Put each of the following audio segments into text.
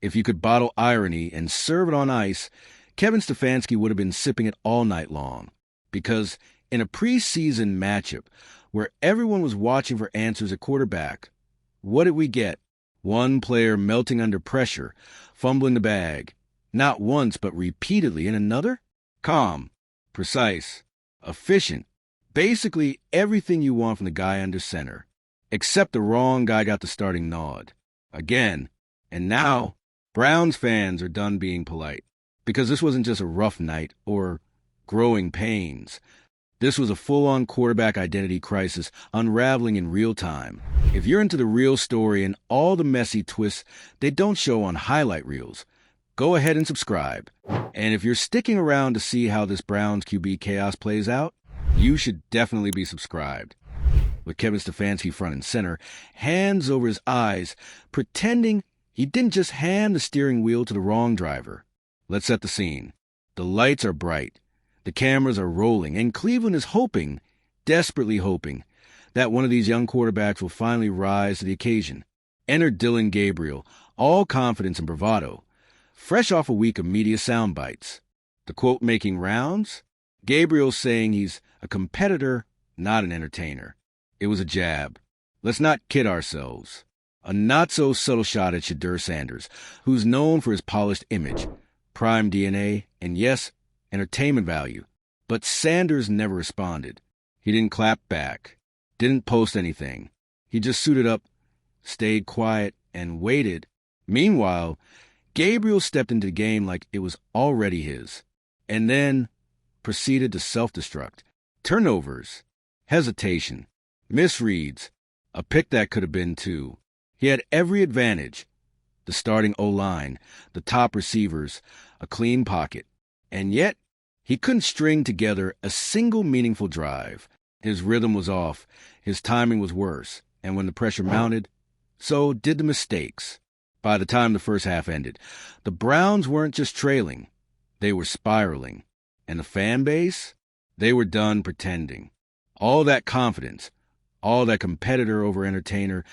If you could bottle irony and serve it on ice, Kevin Stefanski would have been sipping it all night long. Because in a preseason matchup where everyone was watching for answers at quarterback, what did we get? One player melting under pressure, fumbling the bag, not once but repeatedly, and another calm, precise, efficient, basically everything you want from the guy under center, except the wrong guy got the starting nod. Again, and now Browns fans are done being polite, because this wasn't just a rough night or growing pains. This was a full-on quarterback identity crisis unraveling in real time. If you're into the real story and all the messy twists they don't show on highlight reels, go ahead and subscribe. And if you're sticking around to see how this Browns QB chaos plays out, you should definitely be subscribed. With Kevin Stefanski front and center, hands over his eyes, pretending he didn't just hand the steering wheel to the wrong driver. Let's set the scene. The lights are bright. The cameras are rolling, and Cleveland is hoping, desperately hoping, that one of these young quarterbacks will finally rise to the occasion. Enter Dillon Gabriel, all confidence and bravado, fresh off a week of media sound bites. The quote making rounds? Gabriel saying he's a competitor, not an entertainer. It was a jab. Let's not kid ourselves. A not-so-subtle shot at Shedeur Sanders, who's known for his polished image, prime DNA, and yes, entertainment value. But Sanders never responded. He didn't clap back, didn't post anything. He just suited up, stayed quiet, and waited. Meanwhile, Gabriel stepped into the game like it was already his, and then proceeded to self-destruct. Turnovers, hesitation, misreads, a pick that could have been two. He had every advantage. The starting O-line, the top receivers, a clean pocket. And yet, he couldn't string together a single meaningful drive. His rhythm was off, his timing was worse, and when the pressure mounted, so did the mistakes. By the time the first half ended, the Browns weren't just trailing, they were spiraling. And the fan base? They were done pretending. All that confidence, all that competitor over entertainer,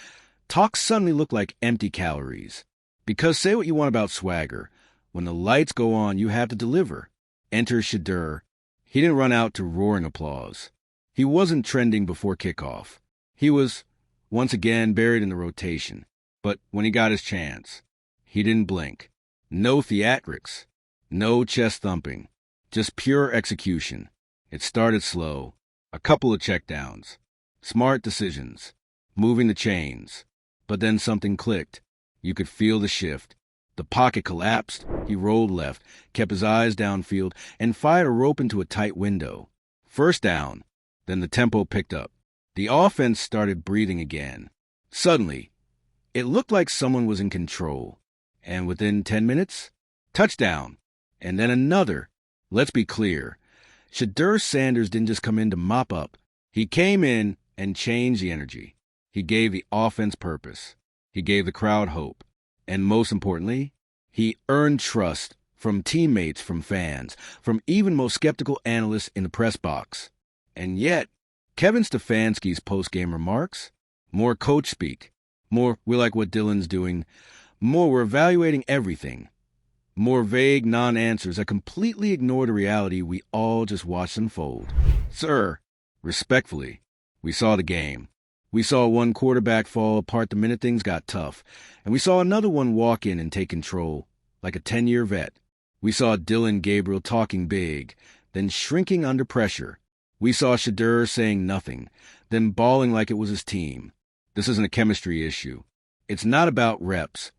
talk suddenly looked like empty calories. Because say what you want about swagger, when the lights go on, you have to deliver. Enter Shedeur. He didn't run out to roaring applause. He wasn't trending before kickoff. He was, once again, buried in the rotation. But when he got his chance, he didn't blink. No theatrics. No chest thumping. Just pure execution. It started slow. A couple of checkdowns. Smart decisions. Moving the chains. But then something clicked. You could feel the shift. The pocket collapsed. He rolled left, kept his eyes downfield, and fired a rope into a tight window. First down. Then the tempo picked up. The offense started breathing again. Suddenly, it looked like someone was in control. And within 10 minutes, touchdown. And then another. Let's be clear. Shedeur Sanders didn't just come in to mop up. He came in and changed the energy. He gave the offense purpose. He gave the crowd hope. And most importantly, he earned trust from teammates, from fans, from even most skeptical analysts in the press box. And yet, Kevin Stefanski's post-game remarks, more coach speak, more we like what Dillon's doing, more we're evaluating everything, more vague non-answers that completely ignore the reality we all just watched unfold. Sir, respectfully, we saw the game. We saw one quarterback fall apart the minute things got tough, and we saw another one walk in and take control, like a 10-year vet. We saw Dillon Gabriel talking big, then shrinking under pressure. We saw Shedeur saying nothing, then bawling like it was his team. This isn't a chemistry issue. It's not about reps.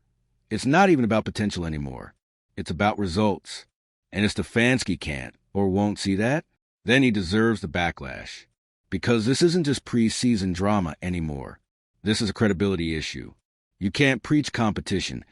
It's not even about potential anymore. It's about results. And if Stefanski can't or won't see that, then he deserves the backlash. Because this isn't just preseason drama anymore. This is a credibility issue. You can't preach competition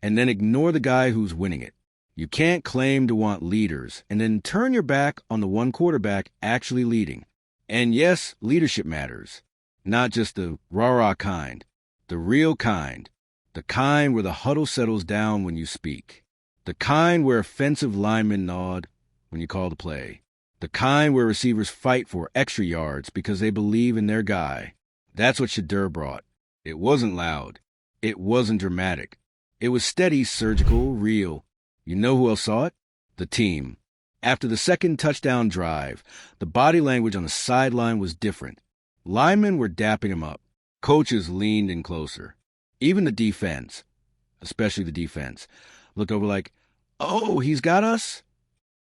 and then ignore the guy who's winning it. You can't claim to want leaders and then turn your back on the one quarterback actually leading. And yes, leadership matters. Not just the rah-rah kind, the real kind. The kind where the huddle settles down when you speak. The kind where offensive linemen nod when you call the play. The kind where receivers fight for extra yards because they believe in their guy. That's what Shedeur brought. It wasn't loud. It wasn't dramatic. It was steady, surgical, real. You know who else saw it? The team. After the second touchdown drive, the body language on the sideline was different. Linemen were dapping him up. Coaches leaned in closer. Even the defense, especially the defense, looked over like, "Oh, he's got us?"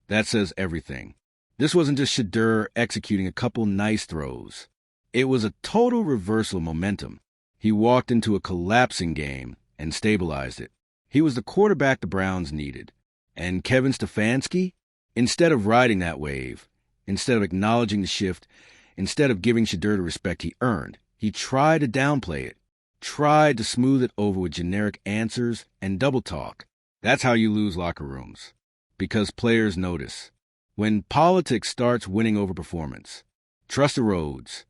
That says everything. This wasn't just Shedeur executing a couple nice throws. It was a total reversal of momentum. He walked into a collapsing game and stabilized it. He was the quarterback the Browns needed. And Kevin Stefanski, instead of riding that wave, instead of acknowledging the shift, instead of giving Shedeur the respect he earned, he tried to downplay it, tried to smooth it over with generic answers and double talk. That's how you lose locker rooms. Because players notice. When politics starts winning over performance, trust erodes.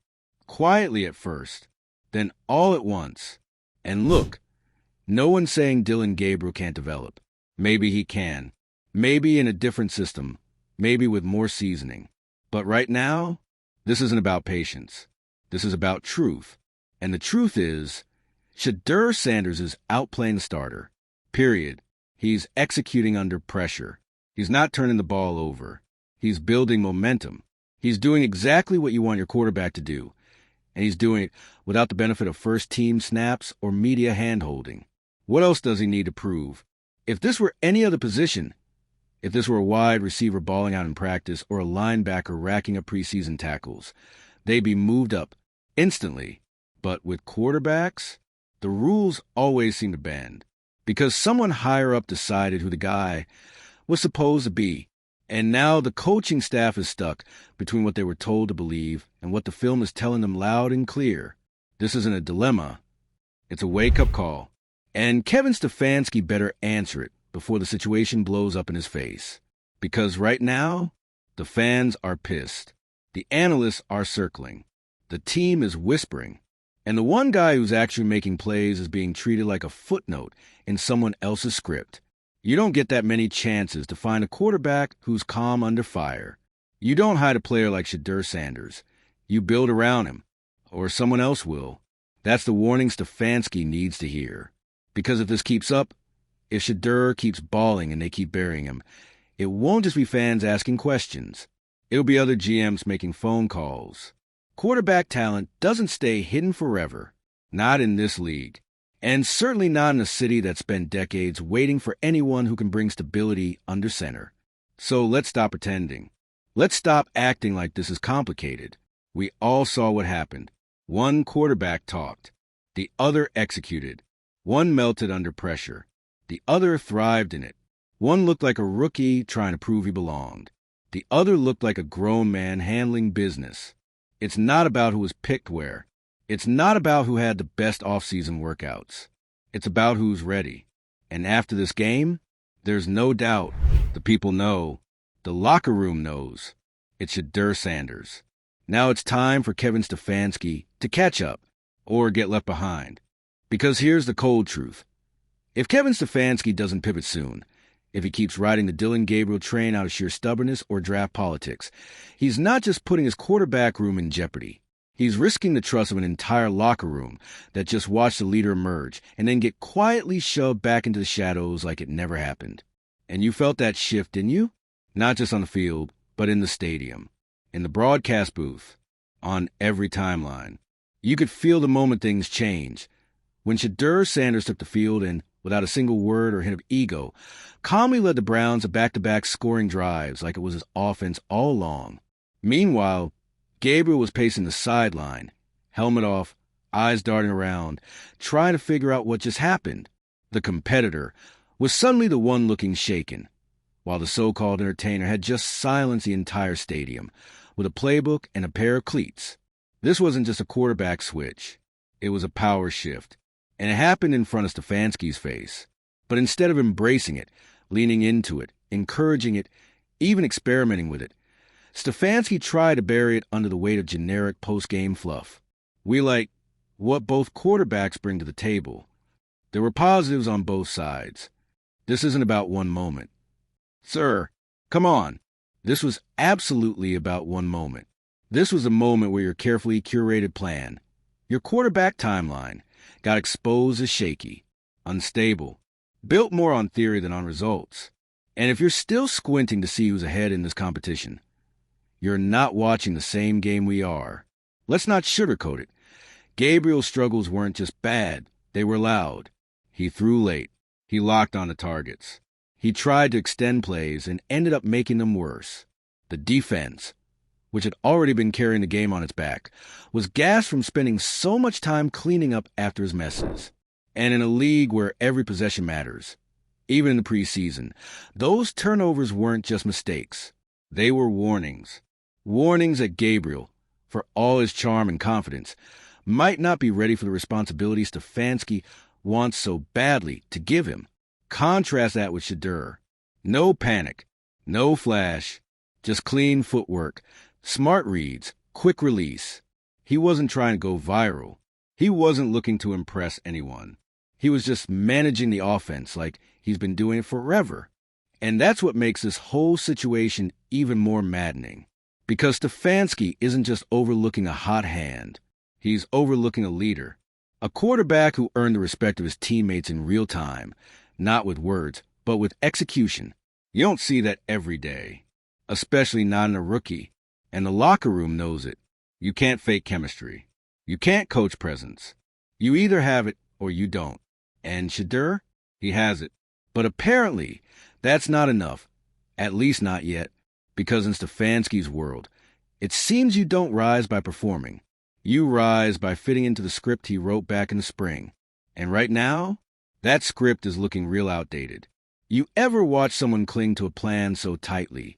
Quietly at first, then all at once. And look, no one's saying Dillon Gabriel can't develop. Maybe he can. Maybe in a different system. Maybe with more seasoning. But right now, this isn't about patience. This is about truth. And the truth is, Shedeur Sanders is outplaying the starter. Period. He's executing under pressure. He's not turning the ball over. He's building momentum. He's doing exactly what you want your quarterback to do. And he's doing it without the benefit of first-team snaps or media hand-holding. What else does he need to prove? If this were any other position, if this were a wide receiver balling out in practice or a linebacker racking up preseason tackles, they'd be moved up instantly. But with quarterbacks, the rules always seem to bend because someone higher up decided who the guy was supposed to be. And now the coaching staff is stuck between what they were told to believe and what the film is telling them loud and clear. This isn't a dilemma. It's a wake-up call. And Kevin Stefanski better answer it before the situation blows up in his face. Because right now, the fans are pissed. The analysts are circling. The team is whispering. And the one guy who's actually making plays is being treated like a footnote in someone else's script. You don't get that many chances to find a quarterback who's calm under fire. You don't hide a player like Shedeur Sanders. You build around him, or someone else will. That's the warning Stefanski needs to hear. Because if this keeps up, if Shedeur keeps balling and they keep burying him, it won't just be fans asking questions. It'll be other GMs making phone calls. Quarterback talent doesn't stay hidden forever. Not in this league. And certainly not in a city that spent decades waiting for anyone who can bring stability under center. So let's stop pretending. Let's stop acting like this is complicated. We all saw what happened. One quarterback talked. The other executed. One melted under pressure. The other thrived in it. One looked like a rookie trying to prove he belonged. The other looked like a grown man handling business. It's not about who was picked where. It's not about who had the best off-season workouts. It's about who's ready. And after this game, there's no doubt. The people know. The locker room knows. It's Shedeur Sanders. Now it's time for Kevin Stefanski to catch up or get left behind. Because here's the cold truth. If Kevin Stefanski doesn't pivot soon, if he keeps riding the Dillon Gabriel train out of sheer stubbornness or draft politics, he's not just putting his quarterback room in jeopardy. He's risking the trust of an entire locker room that just watched the leader emerge and then get quietly shoved back into the shadows like it never happened. And you felt that shift, didn't you? Not just on the field, but in the stadium, in the broadcast booth, on every timeline. You could feel the moment things change. When Shedeur Sanders took the field and, without a single word or hint of ego, calmly led the Browns to back-to-back scoring drives like it was his offense all along. Meanwhile, Gabriel was pacing the sideline, helmet off, eyes darting around, trying to figure out what just happened. The competitor was suddenly the one looking shaken, while the so-called entertainer had just silenced the entire stadium with a playbook and a pair of cleats. This wasn't just a quarterback switch. It was a power shift, and it happened in front of Stefanski's face. But instead of embracing it, leaning into it, encouraging it, even experimenting with it, Stefanski tried to bury it under the weight of generic post-game fluff. We like what both quarterbacks bring to the table. There were positives on both sides. This isn't about one moment. Sir, come on. This was absolutely about one moment. This was a moment where your carefully curated plan, your quarterback timeline, got exposed as shaky, unstable, built more on theory than on results. And if you're still squinting to see who's ahead in this competition, you're not watching the same game we are. Let's not sugarcoat it. Gabriel's struggles weren't just bad, they were loud. He threw late. He locked onto targets. He tried to extend plays and ended up making them worse. The defense, which had already been carrying the game on its back, was gassed from spending so much time cleaning up after his messes. And in a league where every possession matters, even in the preseason, those turnovers weren't just mistakes. They were warnings. Warnings that Gabriel, for all his charm and confidence, might not be ready for the responsibility Stefanski wants so badly to give him. Contrast that with Shedeur. No panic, no flash, just clean footwork, smart reads, quick release. He wasn't trying to go viral. He wasn't looking to impress anyone. He was just managing the offense like he's been doing it forever. And that's what makes this whole situation even more maddening. Because Stefanski isn't just overlooking a hot hand. He's overlooking a leader. A quarterback who earned the respect of his teammates in real time, not with words, but with execution. You don't see that every day, especially not in a rookie. And the locker room knows it. You can't fake chemistry. You can't coach presence. You either have it or you don't. And Shedeur, he has it. But apparently, that's not enough, at least not yet, because in Stefanski's world, it seems you don't rise by performing. You rise by fitting into the script he wrote back in the spring. And right now, that script is looking real outdated. You ever watch someone cling to a plan so tightly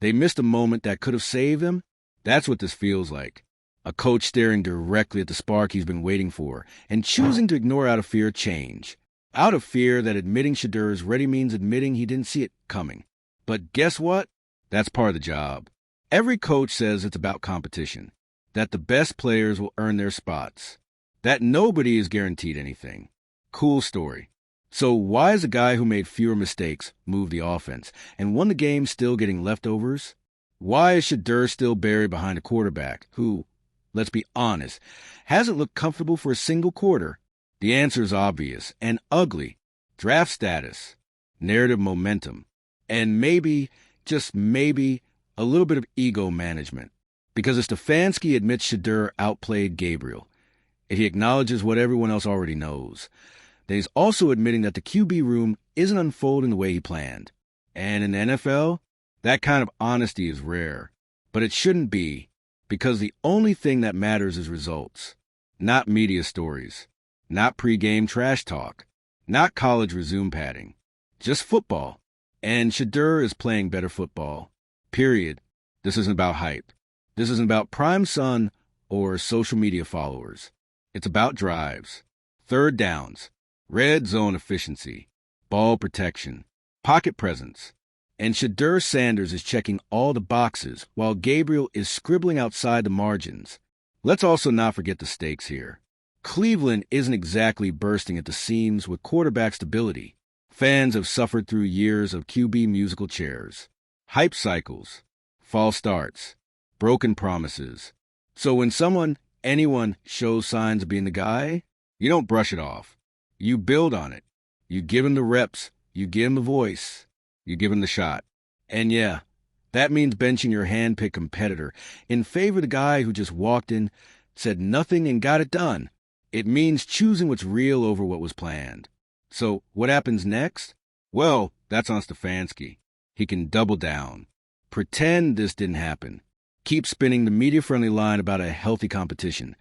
they missed a moment that could have saved them? That's what this feels like. A coach staring directly at the spark he's been waiting for and choosing to ignore out of fear of change. Out of fear that admitting Shedeur is ready means admitting he didn't see it coming. But guess what? That's part of the job. Every coach says it's about competition, that the best players will earn their spots, that nobody is guaranteed anything. Cool story. So why is a guy who made fewer mistakes move the offense and won the game still getting leftovers? Why is Shedeur still buried behind a quarterback who, let's be honest, hasn't looked comfortable for a single quarter? The answer is obvious and ugly. Draft status, narrative momentum, and maybe, just maybe, a little bit of ego management. Because if Stefanski admits Shedeur outplayed Gabriel, if he acknowledges what everyone else already knows, then he's also admitting that the QB room isn't unfolding the way he planned. And in the NFL, that kind of honesty is rare. But it shouldn't be, because the only thing that matters is results. Not media stories. Not pre-game trash talk. Not college resume padding. Just football. And Shedeur is playing better football. Period. This isn't about hype. This isn't about prime son or social media followers. It's about drives, third downs, red zone efficiency, ball protection, pocket presence. And Shedeur Sanders is checking all the boxes while Gabriel is scribbling outside the margins. Let's also not forget the stakes here. Cleveland isn't exactly bursting at the seams with quarterback stability. Fans have suffered through years of QB musical chairs, hype cycles, false starts, broken promises. So when anyone shows signs of being the guy, you don't brush it off. You build on it. You give him the reps. You give him the voice. You give him the shot. And yeah, that means benching your hand-picked competitor in favor of the guy who just walked in, said nothing, and got it done. It means choosing what's real over what was planned. So what happens next? Well, that's on Stefanski. He can double down. Pretend this didn't happen. Keep spinning the media-friendly line about a healthy competition,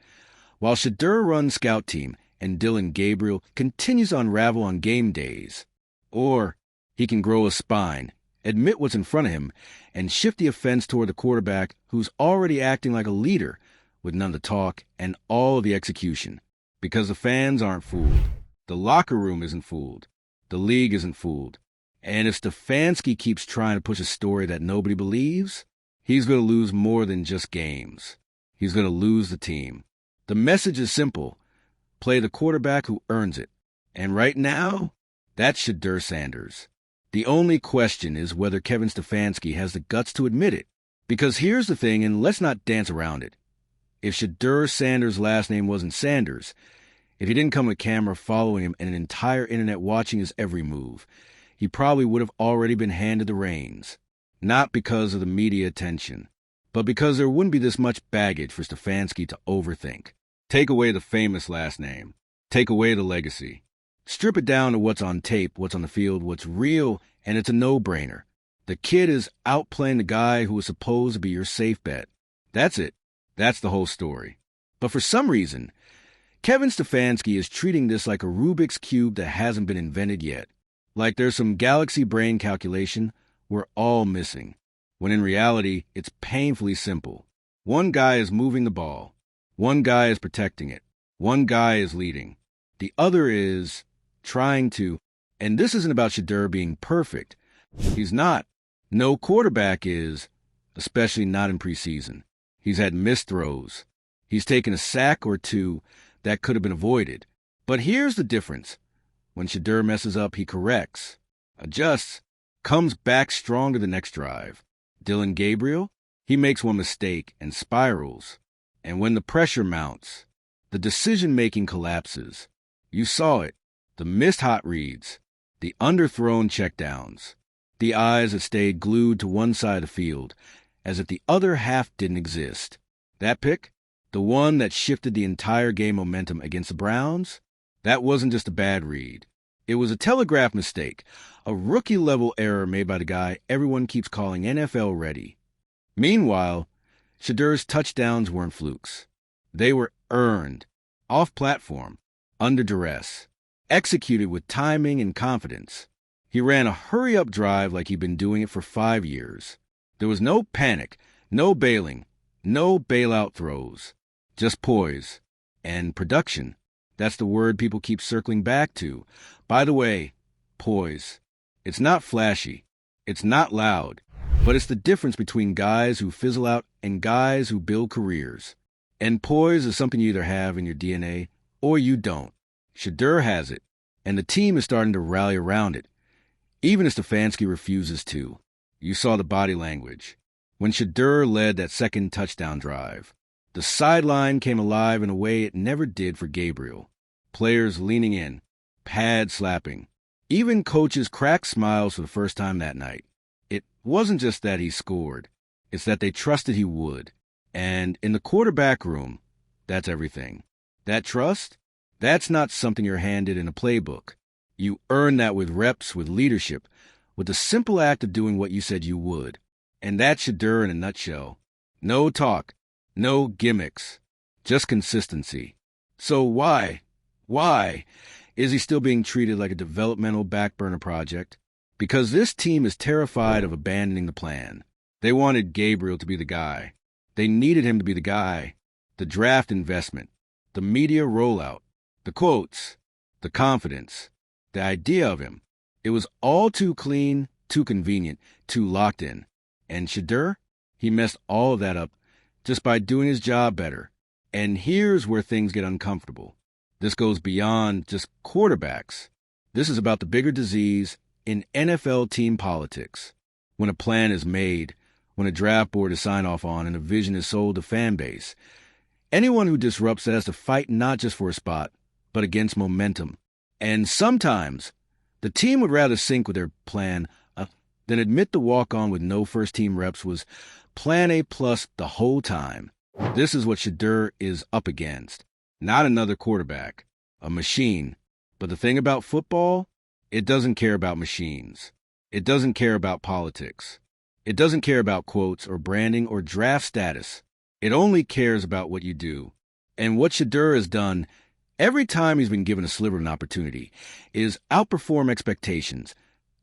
while Shedeur runs scout team and Dillon Gabriel continues to unravel on game days. Or he can grow a spine, admit what's in front of him, and shift the offense toward the quarterback who's already acting like a leader with none of the talk and all of the execution. Because the fans aren't fooled. The locker room isn't fooled. The league isn't fooled. And if Stefanski keeps trying to push a story that nobody believes, he's going to lose more than just games. He's going to lose the team. The message is simple. Play the quarterback who earns it. And right now, that's Shedeur Sanders. The only question is whether Kevin Stefanski has the guts to admit it. Because here's the thing, and let's not dance around it. If Shedeur Sanders' last name wasn't Sanders, If he didn't come with a camera following him and an entire internet watching his every move, he probably would have already been handed the reins. Not because of the media attention, but because there wouldn't be this much baggage for Stefanski to overthink. Take away the famous last name. Take away the legacy. Strip it down to what's on tape, what's on the field, what's real, and it's a no-brainer. The kid is outplaying the guy who was supposed to be your safe bet. That's it. That's the whole story. But for some reason, Kevin Stefanski is treating this like a Rubik's Cube that hasn't been invented yet. Like there's some galaxy brain calculation we're all missing, when in reality, it's painfully simple. One guy is moving the ball. One guy is protecting it. One guy is leading. The other is trying to, and this isn't about Shedeur being perfect. He's not. No quarterback is, especially not in preseason. He's had missed throws. He's taken a sack or two that could have been avoided. But here's the difference. When Shedeur messes up, he corrects, adjusts, comes back stronger the next drive. Dillon Gabriel, he makes one mistake and spirals. And when the pressure mounts, the decision-making collapses. You saw it. The missed hot reads, the underthrown checkdowns, the eyes that stayed glued to one side of the field, as if the other half didn't exist. That pick, the one that shifted the entire game momentum against the Browns, that wasn't just a bad read. It was a telegraph mistake, a rookie-level error made by the guy everyone keeps calling NFL ready. Meanwhile, Shedeur's touchdowns weren't flukes. They were earned, off-platform, under duress, executed with timing and confidence. He ran a hurry-up drive like he'd been doing it for 5 years. There was no panic, no bailing, no bailout throws, just poise and production. That's the word people keep circling back to. By the way, poise. It's not flashy. It's not loud. But it's the difference between guys who fizzle out and guys who build careers. And poise is something you either have in your DNA or you don't. Shedeur has it, and the team is starting to rally around it, even as Stefanski refuses to. You saw the body language. When Shedeur led that second touchdown drive, the sideline came alive in a way it never did for Gabriel. Players leaning in, pad slapping. Even coaches cracked smiles for the first time that night. It wasn't just that he scored. It's that they trusted he would. And in the quarterback room, that's everything. That trust, that's not something you're handed in a playbook. You earn that with reps, with leadership, with the simple act of doing what you said you would. And that's Shedeur in a nutshell. No talk, no gimmicks, just consistency. So why is he still being treated like a developmental backburner project? Because this team is terrified of abandoning the plan. They wanted Gabriel to be the guy. They needed him to be the guy. The draft investment, the media rollout, the quotes, the confidence, the idea of him. It was all too clean, too convenient, too locked in. And Shedeur, he messed all of that up just by doing his job better. And here's where things get uncomfortable. This goes beyond just quarterbacks. This is about the bigger disease in NFL team politics. When a plan is made, when a draft board is signed off on and a vision is sold to fan base, anyone who disrupts that has to fight not just for a spot, but against momentum. And sometimes, the team would rather sync with their plan than admit the walk-on with no first-team reps was Plan A plus the whole time. This is what Shedeur is up against. Not another quarterback, a machine. But the thing about football, it doesn't care about machines. It doesn't care about politics. It doesn't care about quotes or branding or draft status. It only cares about what you do. And what Shedeur has done every time he's been given a sliver of an opportunity is outperform expectations,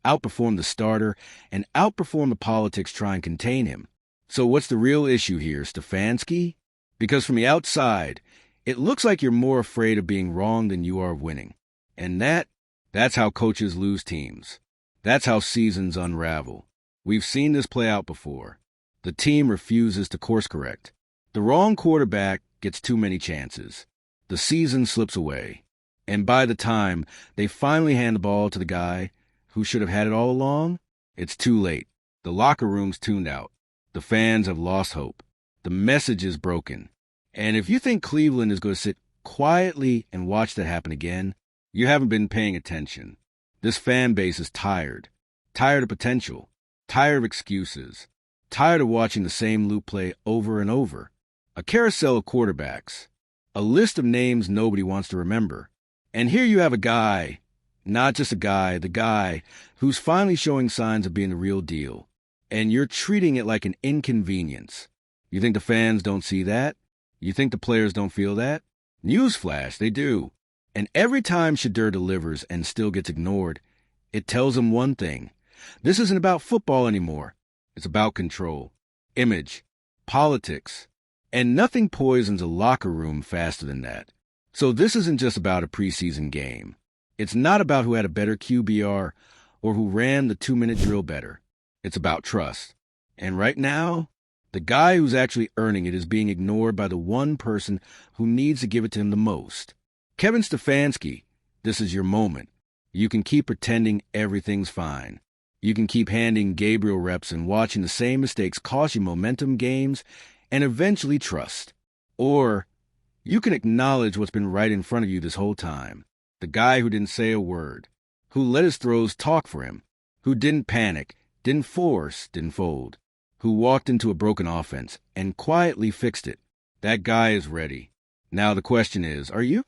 outperform the starter, and outperform the politics trying to contain him. So what's the real issue here, Stefanski? Because from the outside, it looks like you're more afraid of being wrong than you are of winning. And that's how coaches lose teams. That's how seasons unravel. We've seen this play out before. The team refuses to course correct. The wrong quarterback gets too many chances. The season slips away. And by the time they finally hand the ball to the guy who should have had it all along, it's too late. The locker room's tuned out. The fans have lost hope. The message is broken. And if you think Cleveland is going to sit quietly and watch that happen again, you haven't been paying attention. This fan base is tired. Tired of potential. Tired of excuses. Tired of watching the same loop play over and over. A carousel of quarterbacks. A list of names nobody wants to remember. And here you have a guy, not just a guy, the guy who's finally showing signs of being the real deal. And you're treating it like an inconvenience. You think the fans don't see that? You think the players don't feel that? Newsflash, they do. And every time Shedeur delivers and still gets ignored, it tells them one thing. This isn't about football anymore. It's about control, image, politics. And nothing poisons a locker room faster than that. So this isn't just about a preseason game. It's not about who had a better QBR or who ran the 2-minute drill better. It's about trust. And right now, the guy who's actually earning it is being ignored by the one person who needs to give it to him the most. Kevin Stefanski, this is your moment. You can keep pretending everything's fine. You can keep handing Gabriel reps and watching the same mistakes cost you momentum games and eventually trust. Or you can acknowledge what's been right in front of you this whole time. The guy who didn't say a word, who let his throws talk for him, who didn't panic, didn't force, didn't fold, who walked into a broken offense and quietly fixed it. That guy is ready. Now the question is, are you?